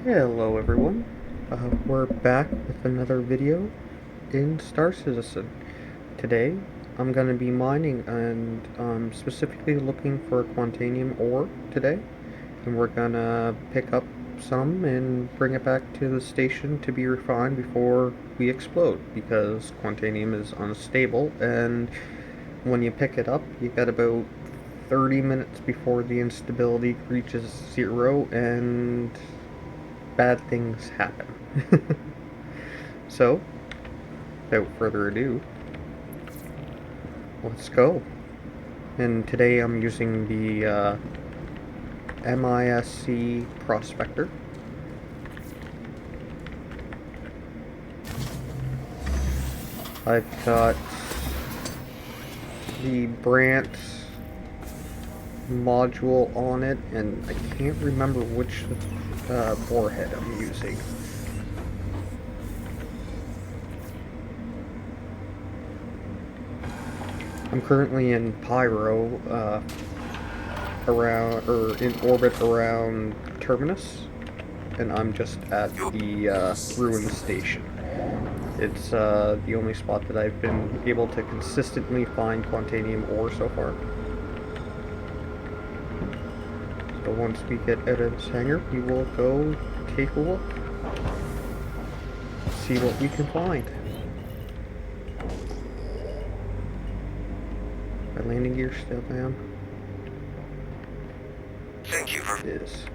Hello everyone, we're back with another video in Star Citizen. Today I'm going to be mining and specifically looking for Quantanium ore today, and we're going to pick up some and bring it back to the station to be refined before we explode, because Quantanium is unstable, and when you pick it up you got about 30 minutes before the instability reaches zero and bad things happen. So, without further ado, let's go. And today I'm using the MISC Prospector. I've got the Brant module on it, and I can't remember which borehead I'm using. I'm currently in Pyro, in orbit around Terminus, and I'm just at the ruin station. It's the only spot that I've been able to consistently find Quantanium ore so far. So once we get out of this hangar, we will go take a look, see what we can find. My landing gear still down. Thank you for It is.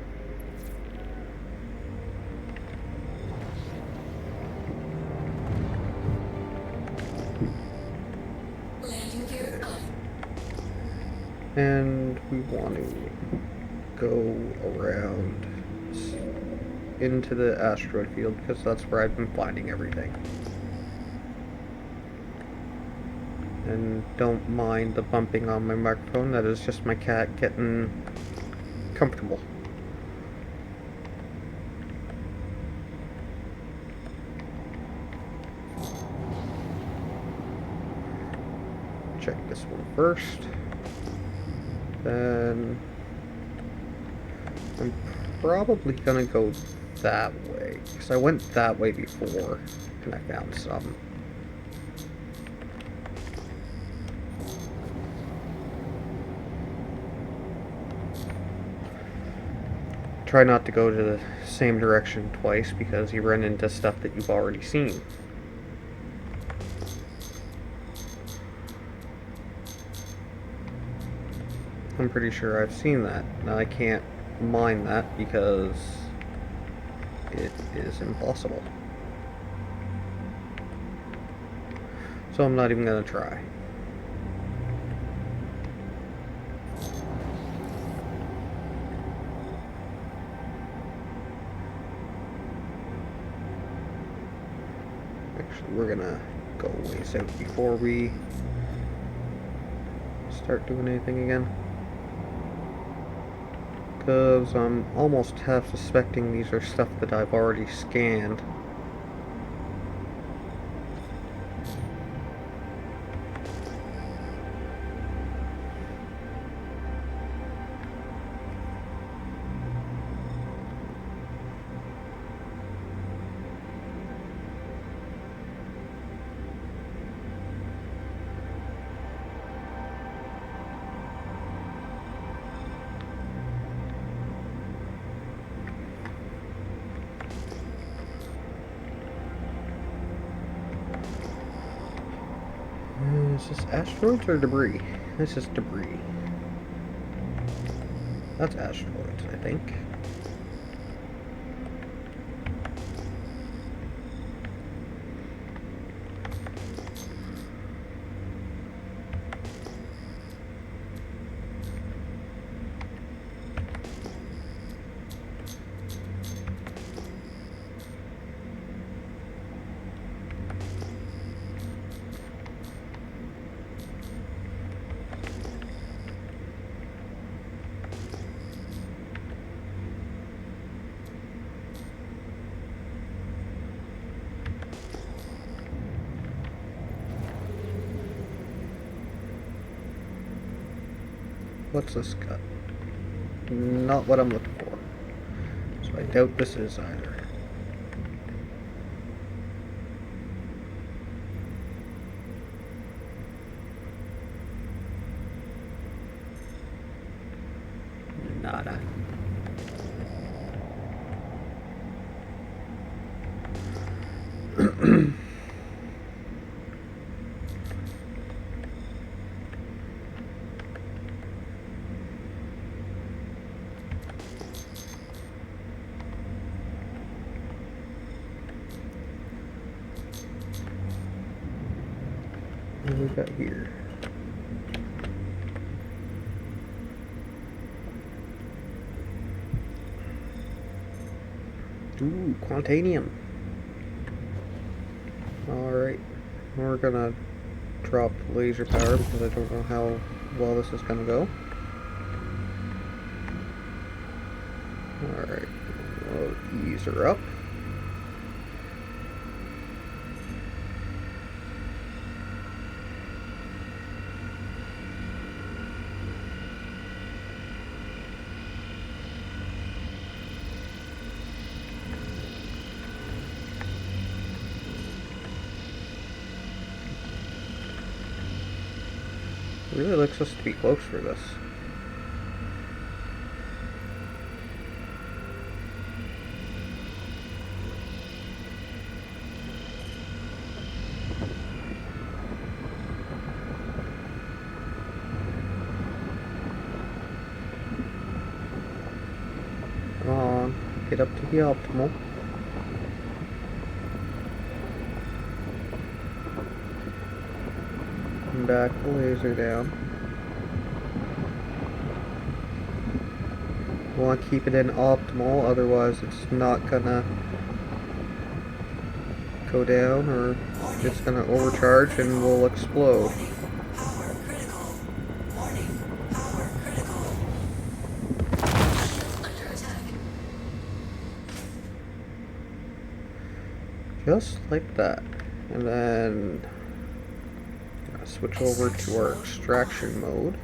landing gear up. And we want to go around into the asteroid field because that's where I've been finding everything. And don't mind the bumping on my microphone, that is just my cat getting comfortable. Check this one first. Then I'm probably gonna go that way, because I went that way before and I found some. Try not to go to the same direction twice because you run into stuff that you've already seen. I'm pretty sure I've seen that. Now I can't mine that because it is impossible. So I'm not even gonna try. Actually, we're gonna go ways out before we start doing anything again. Because I'm almost half suspecting these are stuff that I've already scanned. Is this asteroids or debris? This is debris. That's asteroids, I think. What's this got? Not what I'm looking for. So I doubt this is either. Nada. What do we got here? Ooh, Quantanium. Alright, we're gonna drop laser power because I don't know how well this is gonna go. Alright, we'll ease her up. Really likes us to be close for this. Come on, get up to the optimal. And back the laser down. We want to keep it in optimal, otherwise it's not gonna go down or it's gonna overcharge and will explode. Power critical. Warning. Power critical. Shield under attack. Just like that. And then switch over to our extraction mode.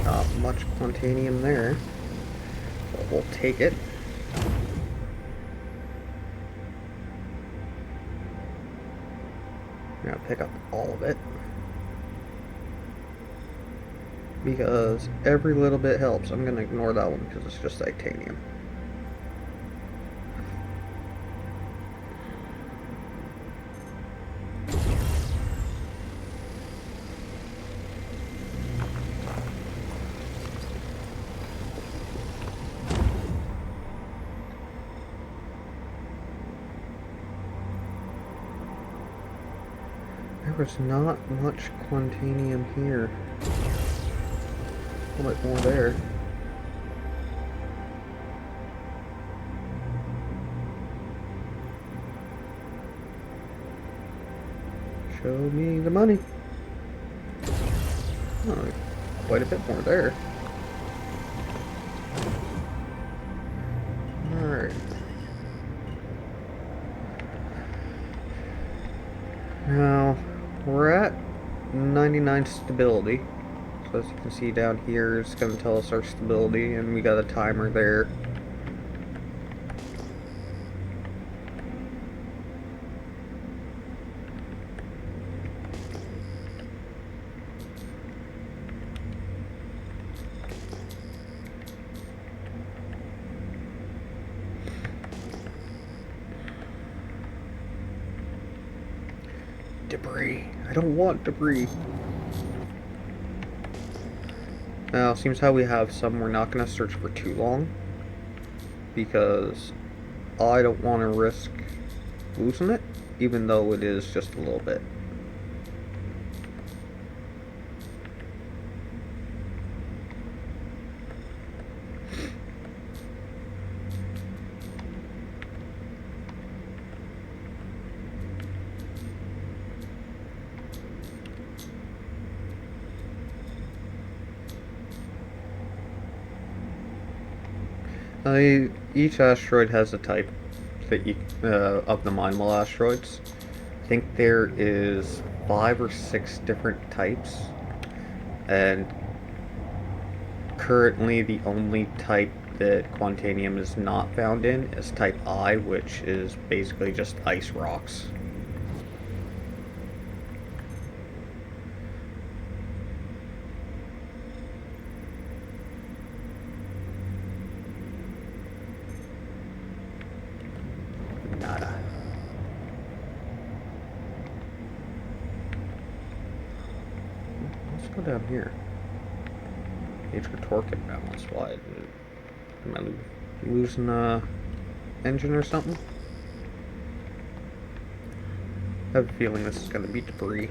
Not much Quantanium there, but we'll take it. I'm gonna pick up all of it because every little bit helps. I'm gonna ignore that one because it's just titanium. There was not much Quantanium here. A little bit more there. Show me the money. Oh, quite a bit more there. Alright. Now, we're at 99 stability. So as you can see down here, it's going to tell us our stability, and we got a timer there. Debris. I don't want debris. Now, seems how we have some, we're not going to search for too long. Because I don't want to risk losing it, even though it is just a little bit. Each asteroid has a type that of the mineable asteroids. I think there is 5 or 6 different types, and Currently, the only type that Quantanium is not found in is type I, which is basically just ice rocks. Nada. Let's go down here. Gauge for torque imbalance. Why? Am I losing engine or something? I have a feeling this is going to be debris.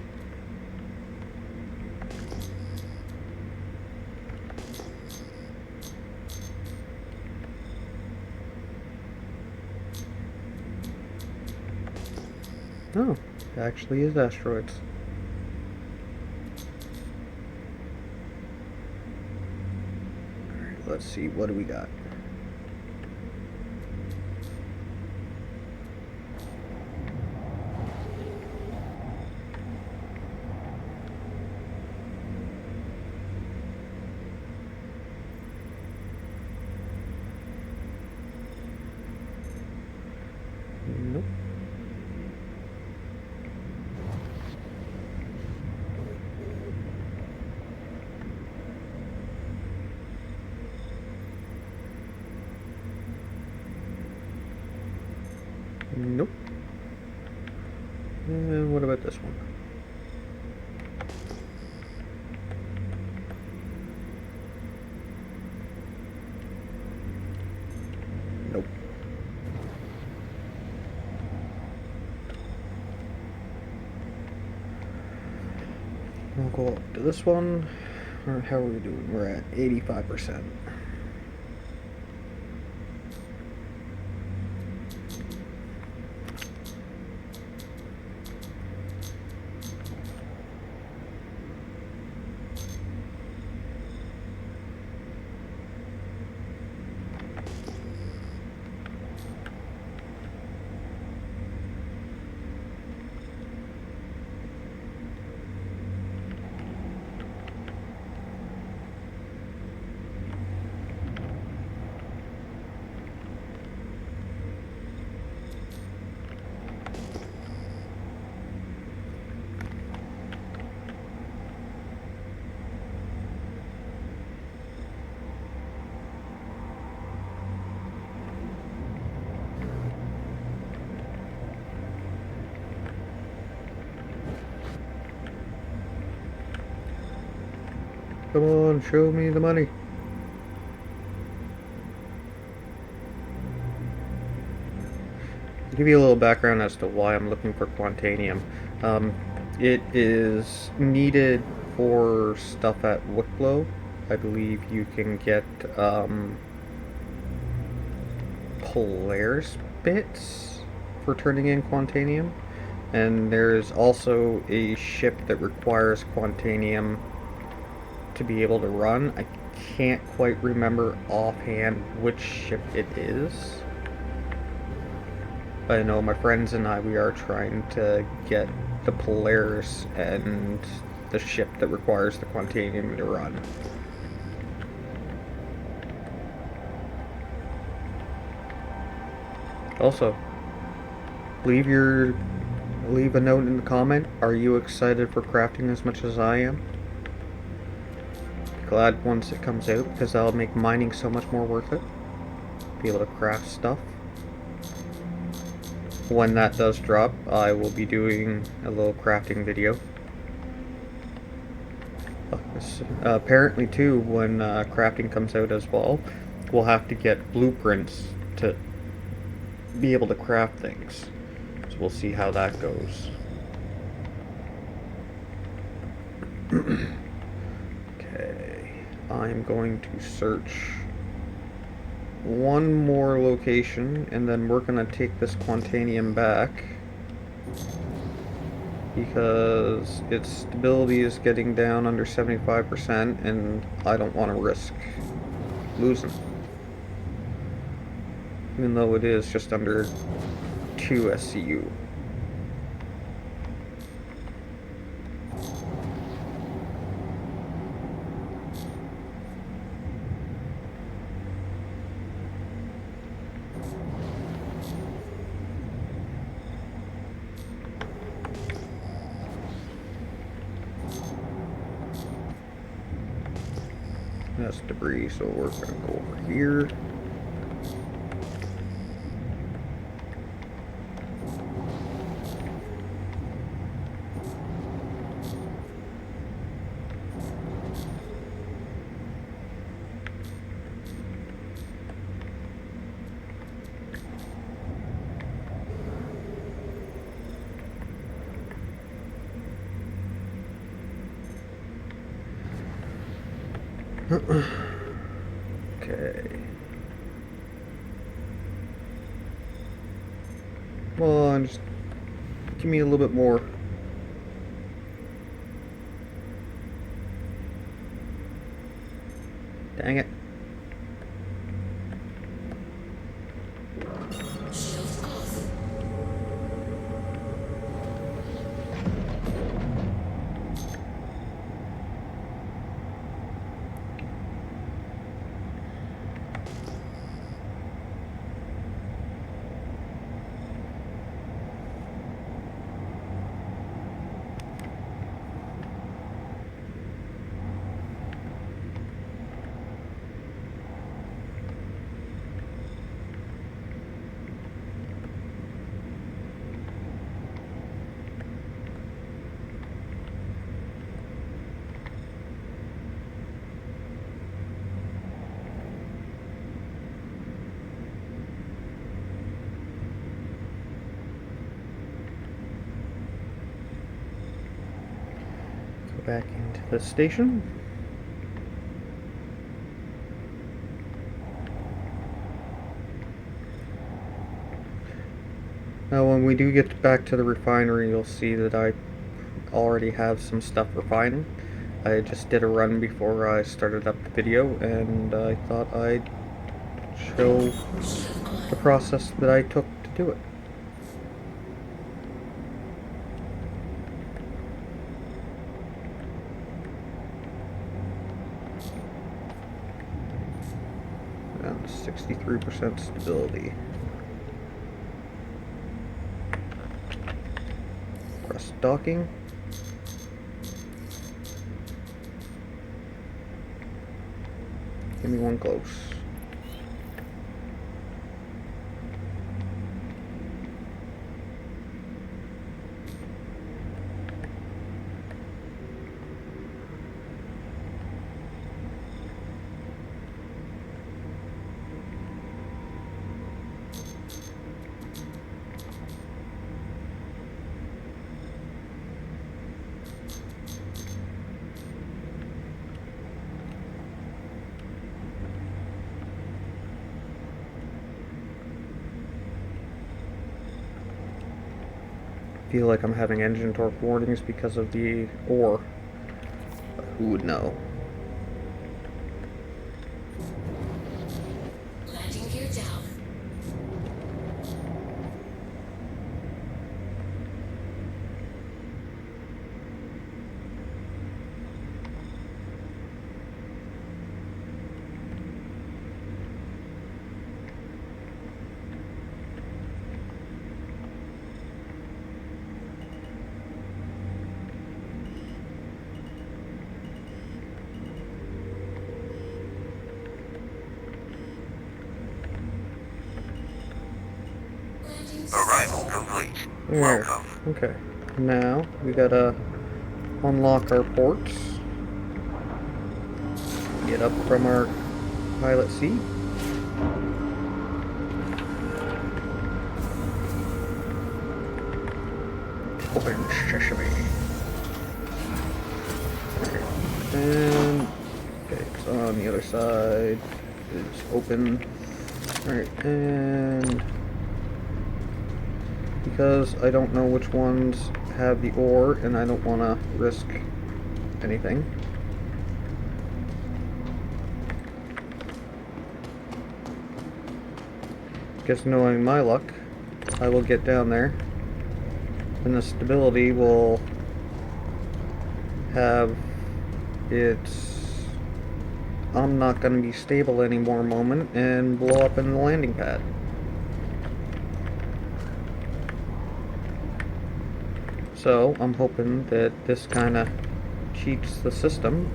Oh, it actually is asteroids. Alright, let's see, what do we got? Nope. Nope. And what about this one? Nope. We'll go up to this one. Or how are we doing? We're at 85%. Come on, show me the money. To give you a little background as to why I'm looking for Quantanium. It is needed for stuff at Wicklow. I believe you can get Polaris bits for turning in Quantanium. And there's also a ship that requires Quantanium to be able to run. I can't quite remember offhand which ship it is. I know my friends and I, we are trying to get the Polaris and the ship that requires the Quantanium to run. Also, leave a note in the comment. Are you excited for crafting as much as I am? Glad once it comes out, because that'll make mining so much more worth it. Be able to craft stuff. When that does drop, I will be doing a little crafting video. Apparently too, when crafting comes out as well, we'll have to get blueprints to be able to craft things. So we'll see how that goes. Okay, I'm going to search one more location, and then we're gonna take this Quantanium back because its stability is getting down under 75%, and I don't want to risk losing it. Even though it is just under 2 SCU. That's debris, so we're gonna go over here. Okay. Come on, just give me a little bit more. Dang it. Shields off. Go back into the station. Now when we do get back to the refinery, you'll see that I already have some stuff refining. I just did a run before I started up the video, and I thought I'd show the process that I took to do it. And 63% stability. Press docking. Give me one close. Feel like I'm having engine torque warnings because of the ore. But who would know? Landing gear down. Arrival complete. There. Welcome. Okay. Now we gotta unlock our ports. Get up from our pilot seat. Open sesame. Okay. And okay, so on the other side is open. Alright, and because I don't know which ones have the ore and I don't want to risk anything. Just knowing my luck, I will get down there and the stability will have its I'm not going to be stable anymore moment and blow up in the landing pad. So I'm hoping that this kind of cheats the system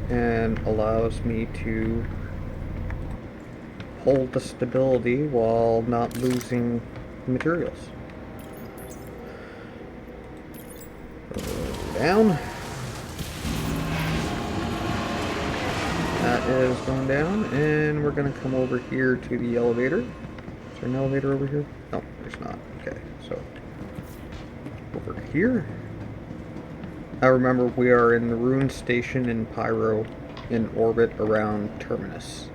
and allows me to hold the stability while not losing materials. Down. That is going down, and we're going to come over here to the elevator. Is there an elevator over here? No, there's not. Okay, so over here. Now remember, we are in the Rune Station in Pyro, in orbit around Terminus.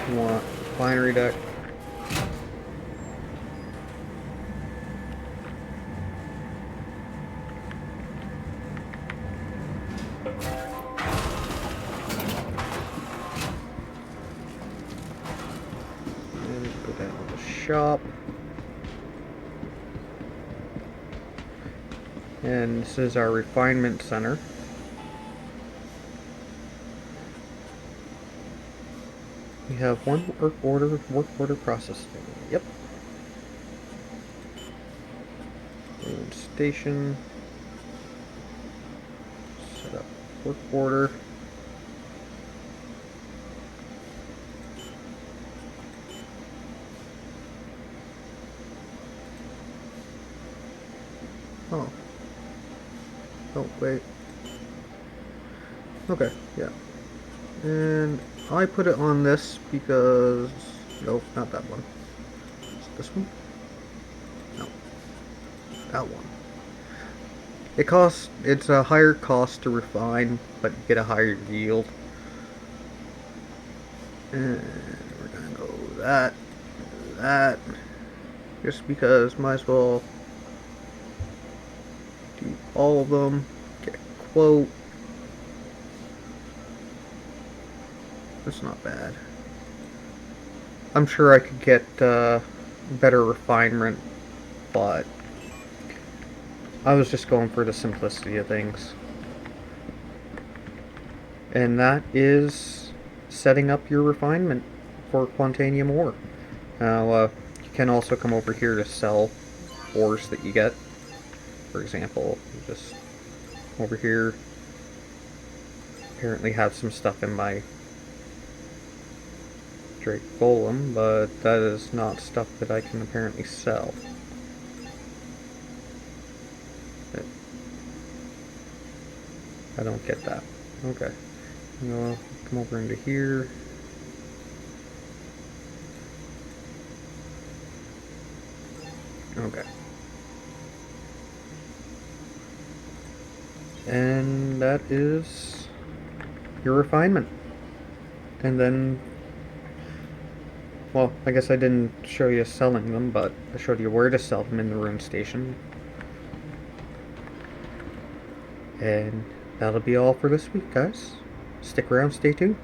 We want binary deck. And go down to the shop. And this is our refinement center. We have one work order processing. Yep. And station. Set up work order. Oh. Oh, wait. Okay, yeah. And I put it on this because... No, not that one. Is it this one? No. That one. It's a higher cost to refine, but you get a higher yield. And we're gonna go that. Just because might as well do all of them. Get a quote. That's not bad. I'm sure I could get better refinement, but I was just going for the simplicity of things. And that is setting up your refinement for Quantanium ore. Now, you can also come over here to sell ores that you get. For example, just over here, apparently have some stuff in my Drake Golem, but that is not stuff that I can apparently sell. I don't get that. Okay. I'll come over into here. Okay. And that is your refinement. And then, well, I guess I didn't show you selling them, but I showed you where to sell them in the Rune Station. And that'll be all for this week, guys. Stick around, stay tuned.